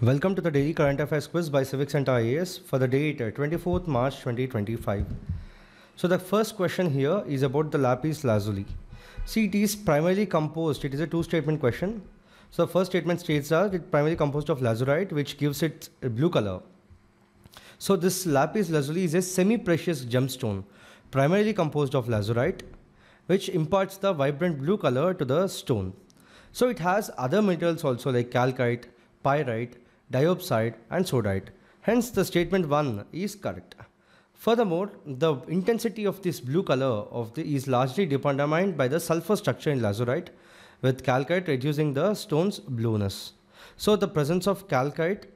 Welcome to the daily current affairs quiz by CivicCentre IAS for the date 24th March 2025. So the first question here is about the lapis lazuli. See, it is primarily composed, it is a two-statement question. So the first statement states that it primarily composed of lazurite, which gives it a blue color. So this lapis lazuli is a semi-precious gemstone, primarily composed of lazurite, which imparts the vibrant blue color to the stone. So it has other materials also like calcite, pyrite, diopside and sodite. Hence the statement 1 is correct. Furthermore, the intensity of this blue color is largely determined by the sulfur structure in lazurite, with calcite reducing the stone's blueness. So the presence of calcite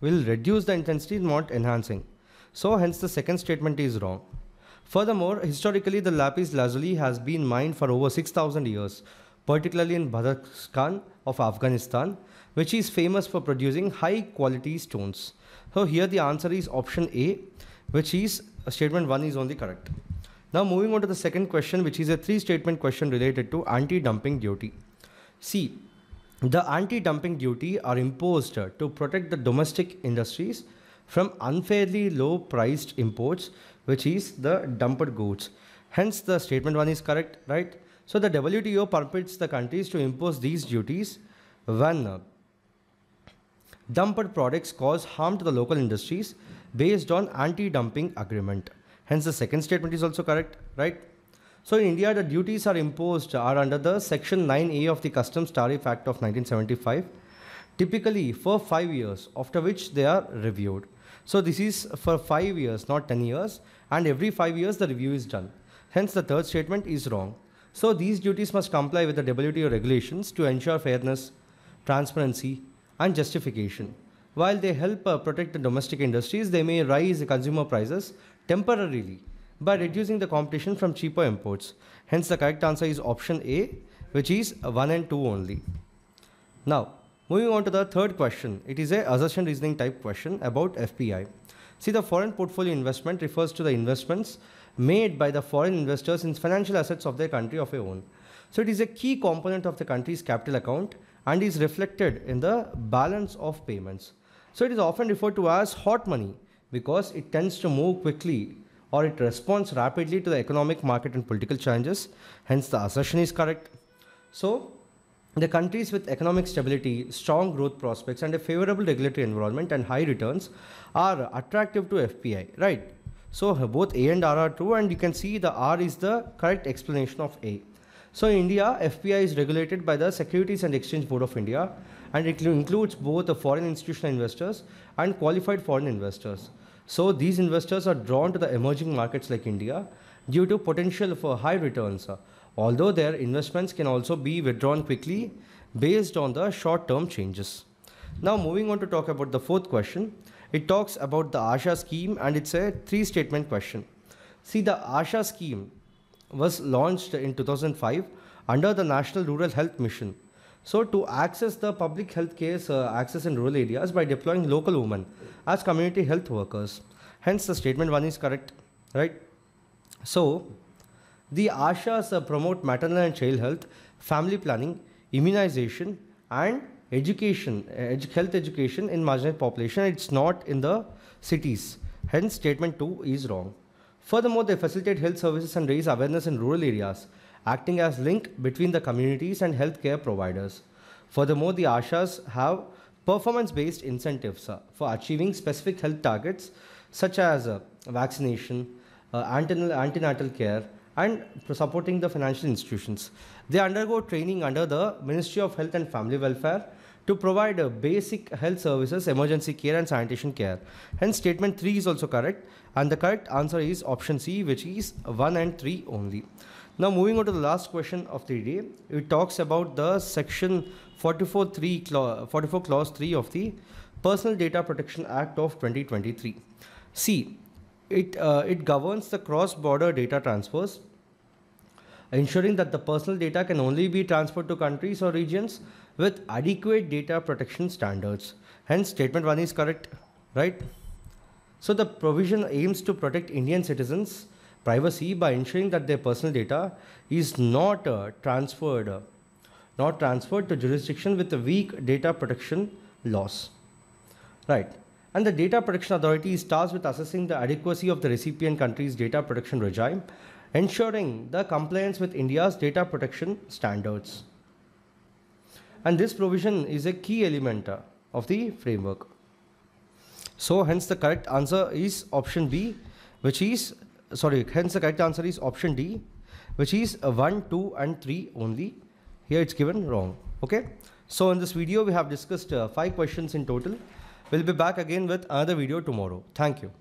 will reduce the intensity, not enhancing. So hence the second statement is wrong. Furthermore, historically the lapis lazuli has been mined for over 6,000 years, particularly in Badakhshan of Afghanistan, which is famous for producing high quality stones. So here the answer is option A, which is statement 1 is only correct. Now moving on to the second question, which is a three-statement question related to anti-dumping duty. See, the anti-dumping duty are imposed to protect the domestic industries from unfairly low priced imports, which is the dumped goods. Hence the statement 1 is correct, right? So the WTO permits the countries to impose these duties when dumped products cause harm to the local industries based on anti-dumping agreement. Hence the second statement is also correct, right? So in India, the duties are imposed are under the section 9A of the Customs Tariff Act of 1975, typically for 5 years, after which they are reviewed. So this is for 5 years, not 10 years, and every 5 years the review is done. Hence the third statement is wrong. So these duties must comply with the WTO regulations to ensure fairness, transparency and justification. While they help protect the domestic industries, they may raise consumer prices temporarily by reducing the competition from cheaper imports. Hence the correct answer is option A, which is 1 and 2 only. Now, moving on to the third question. It is a assertion reasoning type question about FPI. See, the foreign portfolio investment refers to the investments made by the foreign investors in financial assets of their country of their own. So it is a key component of the country's capital account and is reflected in the balance of payments. So it is often referred to as hot money because it tends to move quickly or it responds rapidly to the economic, market and political challenges. Hence the assertion is correct. So the countries with economic stability, strong growth prospects and a favorable regulatory environment and high returns are attractive to FPI, right? So both A and R are true, and you can see the R is the correct explanation of A. So in India, FPI is regulated by the Securities and Exchange Board of India, and it includes both the foreign institutional investors and qualified foreign investors. So these investors are drawn to the emerging markets like India due to potential for high returns, although their investments can also be withdrawn quickly based on the short-term changes. Now moving on to talk about the fourth question. It talks about the ASHA scheme, and it's a three-statement question. See, the ASHA scheme was launched in 2005 under the National Rural Health Mission. So to access the public health care access in rural areas by deploying local women as community health workers. Hence the statement 1 is correct, right? So the ASHAs promote maternal and child health, family planning, immunization and education, health education in marginalized population. It's not in the cities. Hence statement 2 is wrong. Furthermore, they facilitate health services and raise awareness in rural areas, acting as link between the communities and healthcare providers. Furthermore, the ASHAs have performance-based incentives for achieving specific health targets such as vaccination, antenatal care, and supporting the financial institutions. They undergo training under the Ministry of Health and Family Welfare to provide basic health services, emergency care and sanitation care. Hence statement 3 is also correct, and the correct answer is option C, which is 1 and 3 only. Now moving on to the last question of the day. It talks about the section 44 clause 3 of the Personal Data Protection Act of 2023. See, it governs the cross-border data transfers, ensuring that the personal data can only be transferred to countries or regions with adequate data protection standards. Hence statement 1 is correct, right? So the provision aims to protect Indian citizens' privacy by ensuring that their personal data is not transferred to jurisdiction with weak data protection laws. Right. And the Data Protection Authority is tasked with assessing the adequacy of the recipient country's data protection regime, ensuring the compliance with India's data protection standards. And this provision is a key element of the framework. So hence the correct answer is option B, which is, hence the correct answer is option D, which is 1, 2 and 3 only. Here it's given wrong. Okay. So in this video we have discussed 5 questions in total. We'll be back again with another video tomorrow. Thank you.